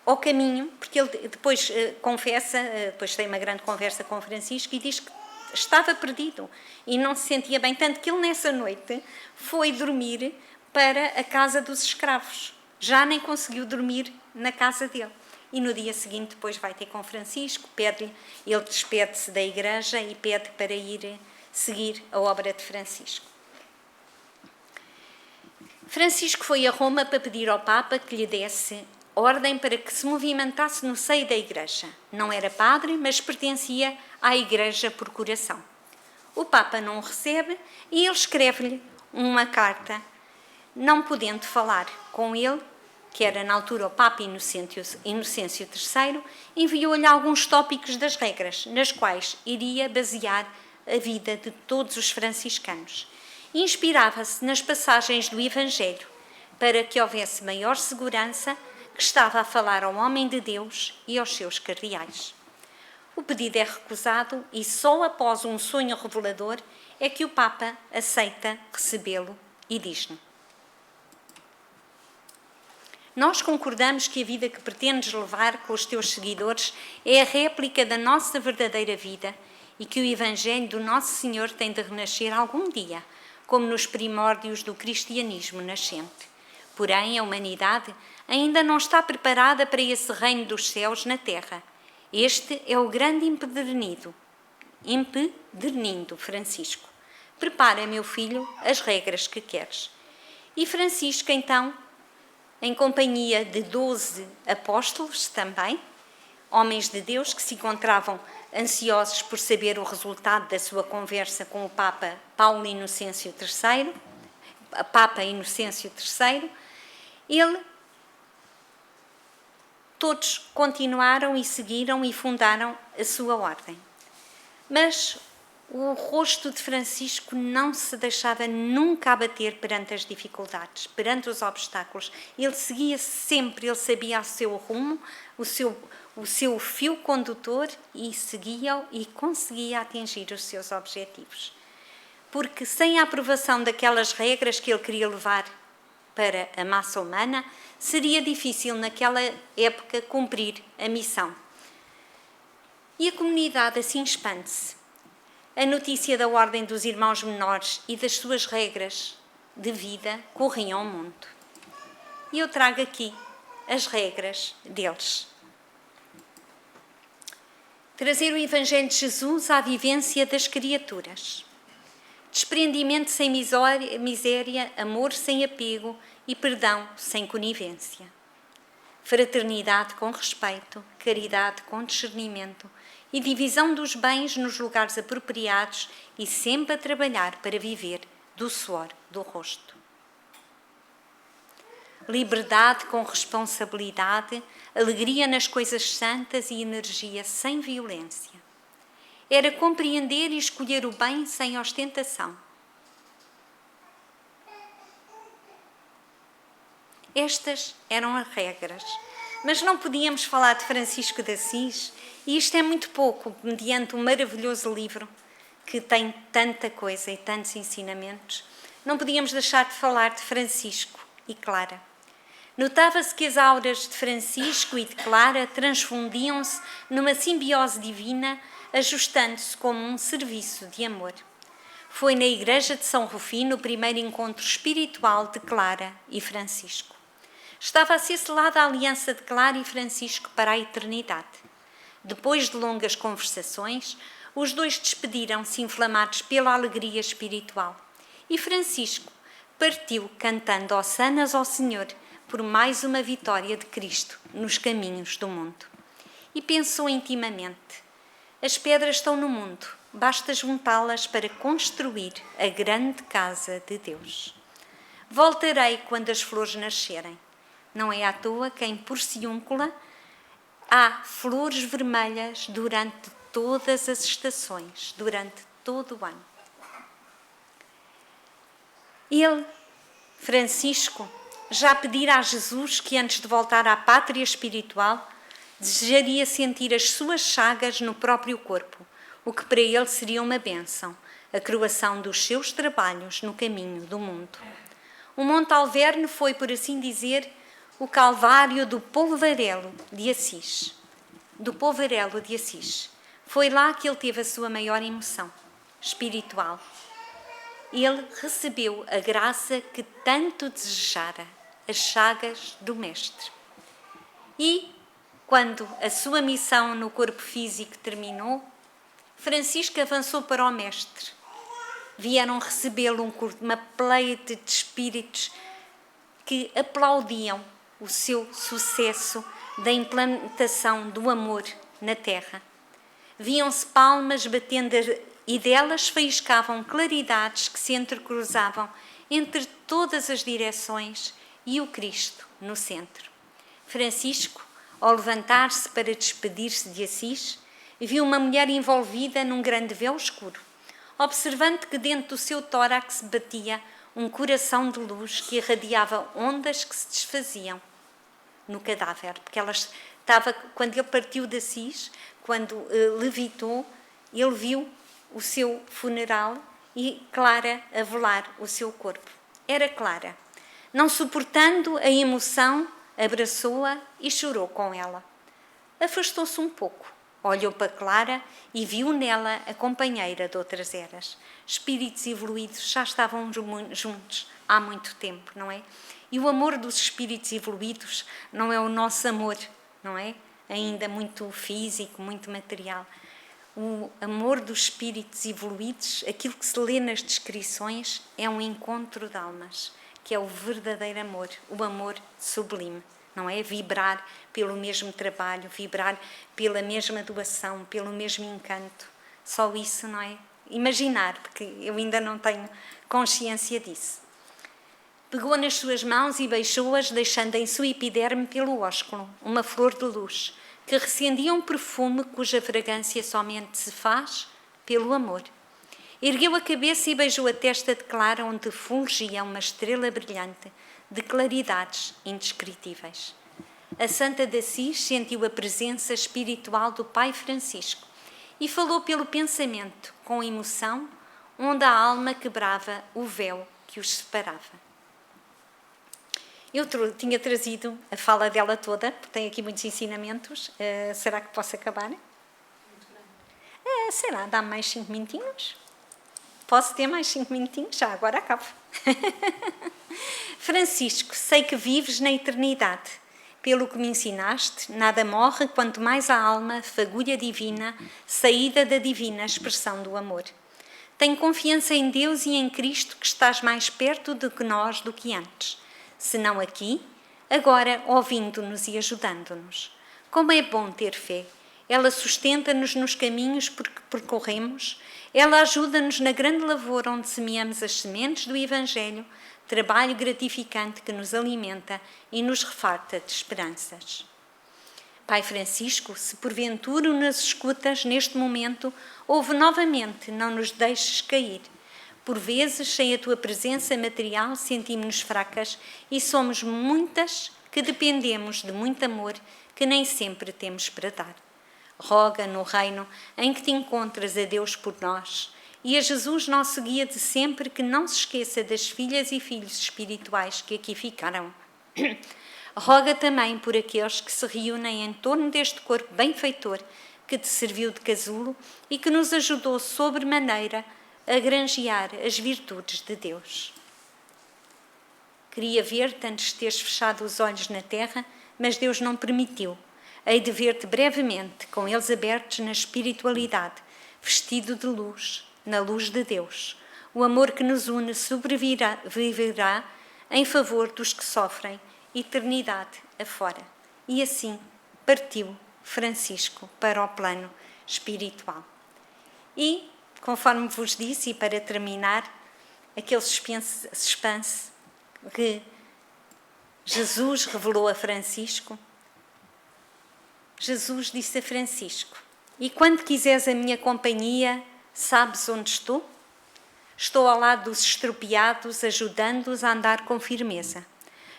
ao caminho, porque ele depois confessa, depois tem uma grande conversa com Francisco e diz que estava perdido e não se sentia bem, tanto que ele nessa noite foi dormir para a casa dos escravos. Já nem conseguiu dormir na casa dele. E no dia seguinte depois vai ter com Francisco, pede-lhe, ele despede-se da igreja e pede para ir seguir a obra de Francisco. Francisco foi a Roma para pedir ao Papa que lhe desse ordem para que se movimentasse no seio da igreja. Não era padre, mas pertencia à igreja por coração. O Papa não o recebe e ele escreve-lhe uma carta, não podendo falar com ele, que era na altura o Papa Inocêncio III, enviou-lhe alguns tópicos das regras, nas quais iria basear a vida de todos os franciscanos. Inspirava-se nas passagens do Evangelho, para que houvesse maior segurança que estava a falar ao homem de Deus e aos seus cardeais. O pedido é recusado e só após um sonho revelador é que o Papa aceita recebê-lo e diz-lhe: nós concordamos que a vida que pretendes levar com os teus seguidores é a réplica da nossa verdadeira vida e que o Evangelho do Nosso Senhor tem de renascer algum dia, como nos primórdios do cristianismo nascente. Porém, a humanidade ainda não está preparada para esse reino dos céus na terra. Este é o grande impedernido, Francisco. Prepara, meu filho, as regras que queres. E Francisco, então, em companhia de 12 apóstolos também, homens de Deus que se encontravam ansiosos por saber o resultado da sua conversa com o Papa Inocêncio III, todos continuaram e seguiram e fundaram a sua ordem. Mas o rosto de Francisco não se deixava nunca abater perante as dificuldades, perante os obstáculos. Ele seguia sempre, ele sabia o seu rumo, o seu fio condutor e seguia-o e conseguia atingir os seus objetivos. Porque sem a aprovação daquelas regras que ele queria levar para a massa humana, seria difícil naquela época cumprir a missão. E a comunidade assim expande-se. A notícia da ordem dos irmãos menores e das suas regras de vida corriam o mundo. E eu trago aqui as regras deles. Trazer o Evangelho de Jesus à vivência das criaturas. Desprendimento sem miséria, amor sem apego e perdão sem conivência. Fraternidade com respeito, caridade com discernimento e divisão dos bens nos lugares apropriados e sempre a trabalhar para viver do suor do rosto. Liberdade com responsabilidade, alegria nas coisas santas e energia sem violência. Era compreender e escolher o bem sem ostentação. Estas eram as regras, mas não podíamos falar de Francisco de Assis, e isto é muito pouco, mediante um maravilhoso livro que tem tanta coisa e tantos ensinamentos. Não podíamos deixar de falar de Francisco e Clara. Notava-se que as auras de Francisco e de Clara transfundiam-se numa simbiose divina, ajustando-se como um serviço de amor. Foi na igreja de São Rufino o primeiro encontro espiritual de Clara e Francisco. Estava a ser selada a aliança de Clara e Francisco para a eternidade. Depois de longas conversações, os dois despediram-se inflamados pela alegria espiritual. E Francisco partiu cantando hossanas ao Senhor por mais uma vitória de Cristo nos caminhos do mundo. E pensou intimamente: as pedras estão no mundo, basta juntá-las para construir a grande casa de Deus. Voltarei quando as flores nascerem. Não é à toa que em Porciúncula há flores vermelhas durante todas as estações, durante todo o ano. Ele, Francisco, já pedira a Jesus que antes de voltar à pátria espiritual, desejaria sentir as suas chagas no próprio corpo, o que para ele seria uma bênção, a croação dos seus trabalhos no caminho do mundo. O Monte Alverne foi, por assim dizer, o Calvário do Polvarelo de Assis. Foi lá que ele teve a sua maior emoção espiritual. Ele recebeu a graça que tanto desejara, as chagas do Mestre. E, quando a sua missão no corpo físico terminou, Francisco avançou para o Mestre. Vieram recebê-lo uma pleite de espíritos que aplaudiam o seu sucesso da implantação do amor na terra. Viam-se palmas batendo e delas faiscavam claridades que se entrecruzavam entre todas as direções e o Cristo no centro. Francisco, ao levantar-se para despedir-se de Assis, viu uma mulher envolvida num grande véu escuro, observando que dentro do seu tórax batia um coração de luz que irradiava ondas que se desfaziam no cadáver, porque ela estava, quando ele partiu de Assis, quando levitou, ele viu o seu funeral e Clara a velar o seu corpo. Era Clara. Não suportando a emoção, abraçou-a e chorou com ela. Afastou-se um pouco, olhou para Clara e viu nela a companheira de outras eras. Espíritos evoluídos já estavam juntos há muito tempo, não é? E o amor dos espíritos evoluídos não é o nosso amor, não é? Ainda muito físico, muito material. O amor dos espíritos evoluídos, aquilo que se lê nas descrições, é um encontro de almas, que é o verdadeiro amor, o amor sublime, não é? Vibrar pelo mesmo trabalho, vibrar pela mesma doação, pelo mesmo encanto. Só isso, não é? Imaginar, porque eu ainda não tenho consciência disso. Pegou nas suas mãos e beijou-as, deixando em sua epiderme pelo ósculo uma flor de luz, que recendia um perfume cuja fragrância somente se faz pelo amor. Ergueu a cabeça e beijou a testa de Clara, onde fulgia uma estrela brilhante de claridades indescritíveis. A Santa de Assis sentiu a presença espiritual do Pai Francisco e falou pelo pensamento, com emoção, onde a alma quebrava o véu que os separava. Eu tinha trazido a fala dela toda, porque tem aqui muitos ensinamentos. Será que posso acabar? Será? Dá-me mais 5 minutinhos? Posso ter mais 5 minutinhos? Já, agora acabo. Francisco, sei que vives na eternidade. Pelo que me ensinaste, nada morre quanto mais a alma, fagulha divina, saída da divina expressão do amor. Tenho confiança em Deus e em Cristo que estás mais perto de nós do que antes. Se não aqui, agora ouvindo-nos e ajudando-nos. Como é bom ter fé. Ela sustenta-nos nos caminhos por que percorremos. Ela ajuda-nos na grande lavoura onde semeamos as sementes do Evangelho, trabalho gratificante que nos alimenta e nos refarta de esperanças. Pai Francisco, se porventura nos escutas neste momento, ouve novamente, não nos deixes cair. Por vezes, sem a tua presença material, sentimos-nos fracas e somos muitas que dependemos de muito amor que nem sempre temos para dar. Roga no reino em que te encontras a Deus por nós e a Jesus, nosso guia de sempre, que não se esqueça das filhas e filhos espirituais que aqui ficaram. Roga também por aqueles que se reúnem em torno deste corpo benfeitor que te serviu de casulo e que nos ajudou sobremaneira a granjear as virtudes de Deus. Queria ver-te antes de teres fechado os olhos na terra, mas Deus não permitiu. Hei de ver-te brevemente, com eles abertos na espiritualidade, vestido de luz, na luz de Deus. O amor que nos une sobreviverá em favor dos que sofrem, eternidade afora. E assim partiu Francisco para o plano espiritual. E, conforme vos disse, e para terminar, aquele suspense que Jesus revelou a Francisco, Jesus disse a Francisco: e quando quiseres a minha companhia, sabes onde estou? Estou ao lado dos estropiados, ajudando-os a andar com firmeza.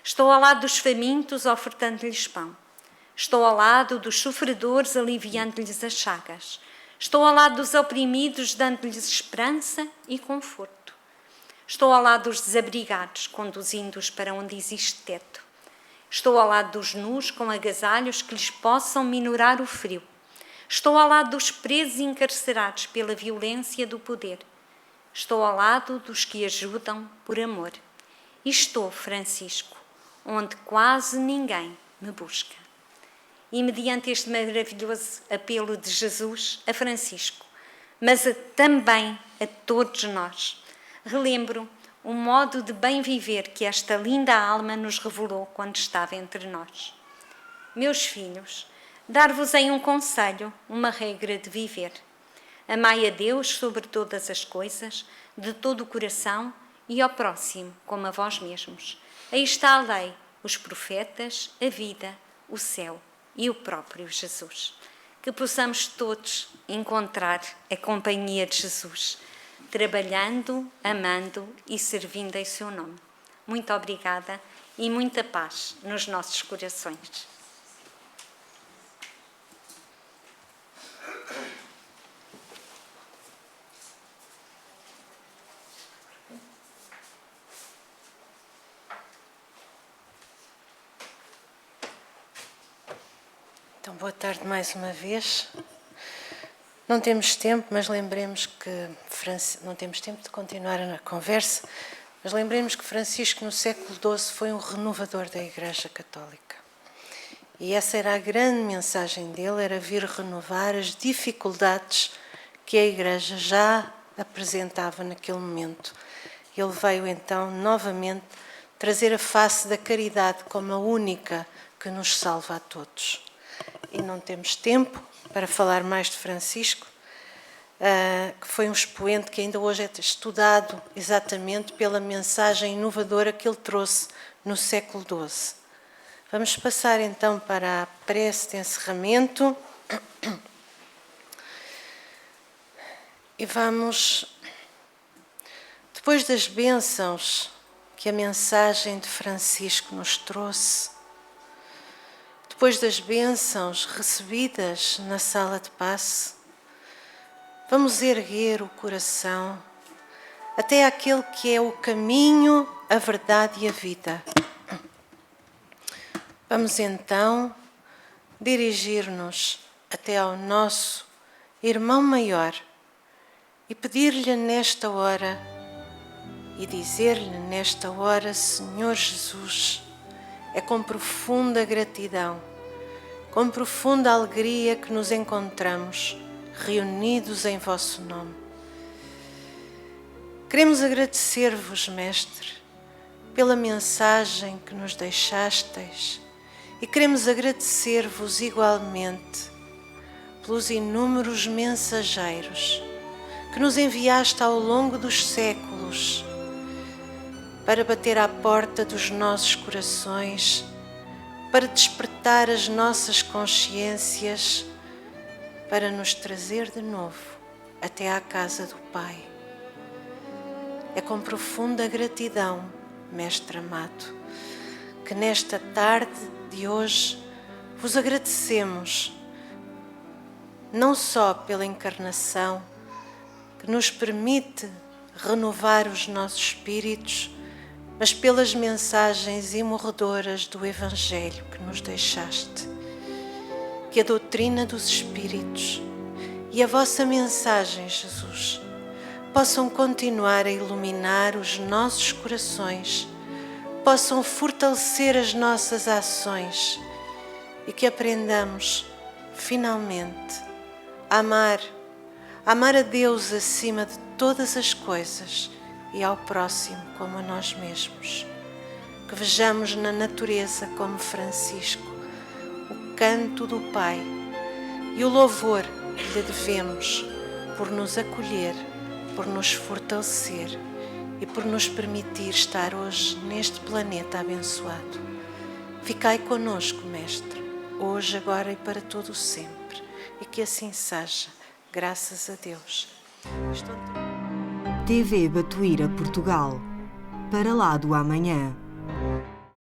Estou ao lado dos famintos, ofertando-lhes pão. Estou ao lado dos sofredores, aliviando-lhes as chagas. Estou ao lado dos oprimidos, dando-lhes esperança e conforto. Estou ao lado dos desabrigados, conduzindo-os para onde existe teto. Estou ao lado dos nus, com agasalhos que lhes possam minorar o frio. Estou ao lado dos presos encarcerados pela violência do poder. Estou ao lado dos que ajudam por amor. E estou, Francisco, onde quase ninguém me busca. E mediante este maravilhoso apelo de Jesus a Francisco, mas também a todos nós, relembro o modo de bem viver que esta linda alma nos revelou quando estava entre nós. Meus filhos, dar-vos-ei um conselho, uma regra de viver. Amai a Deus sobre todas as coisas, de todo o coração, e ao próximo como a vós mesmos. Aí está a lei, os profetas, a vida, o céu e o próprio Jesus. Que possamos todos encontrar a companhia de Jesus, trabalhando, amando e servindo em seu nome. Muito obrigada e muita paz nos nossos corações. Então, boa tarde mais uma vez. Não temos tempo, mas lembremos que não temos tempo de continuar a conversa, mas lembremos que Francisco no século XII foi um renovador da Igreja Católica. E essa era a grande mensagem dele, era vir renovar as dificuldades que a Igreja já apresentava naquele momento. Ele veio então novamente trazer a face da caridade como a única que nos salva a todos. E não temos tempo para falar mais de Francisco, que foi um expoente que ainda hoje é estudado exatamente pela mensagem inovadora que ele trouxe no século XII. Vamos passar então para a prece de encerramento e vamos, depois das bênçãos que a mensagem de Francisco nos trouxe, depois das bênçãos recebidas na sala de passe, vamos erguer o coração até aquele que é o caminho, a verdade e a vida. Vamos então dirigir-nos até ao nosso irmão maior, e pedir-lhe nesta hora e dizer-lhe nesta hora: Senhor Jesus, é com profunda gratidão, com profunda alegria que nos encontramos reunidos em vosso nome. Queremos agradecer-vos, Mestre, pela mensagem que nos deixastes e queremos agradecer-vos igualmente pelos inúmeros mensageiros que nos enviaste ao longo dos séculos para bater à porta dos nossos corações, para despertar as nossas consciências, para nos trazer de novo até à casa do Pai. É com profunda gratidão, Mestre amado, que nesta tarde de hoje vos agradecemos, não só pela encarnação, que nos permite renovar os nossos espíritos, mas pelas mensagens imorredoras do Evangelho que nos deixaste. Que a doutrina dos Espíritos e a vossa mensagem, Jesus, possam continuar a iluminar os nossos corações, possam fortalecer as nossas ações e que aprendamos, finalmente, a amar a Deus acima de todas as coisas e ao próximo como a nós mesmos. Que vejamos na natureza, como Francisco, o canto do Pai e o louvor que lhe devemos por nos acolher, por nos fortalecer e por nos permitir estar hoje neste planeta abençoado. Ficai conosco, Mestre, hoje, agora e para todo o sempre, e que assim seja, graças a Deus. TV Batuíra Portugal. Para lá do amanhã.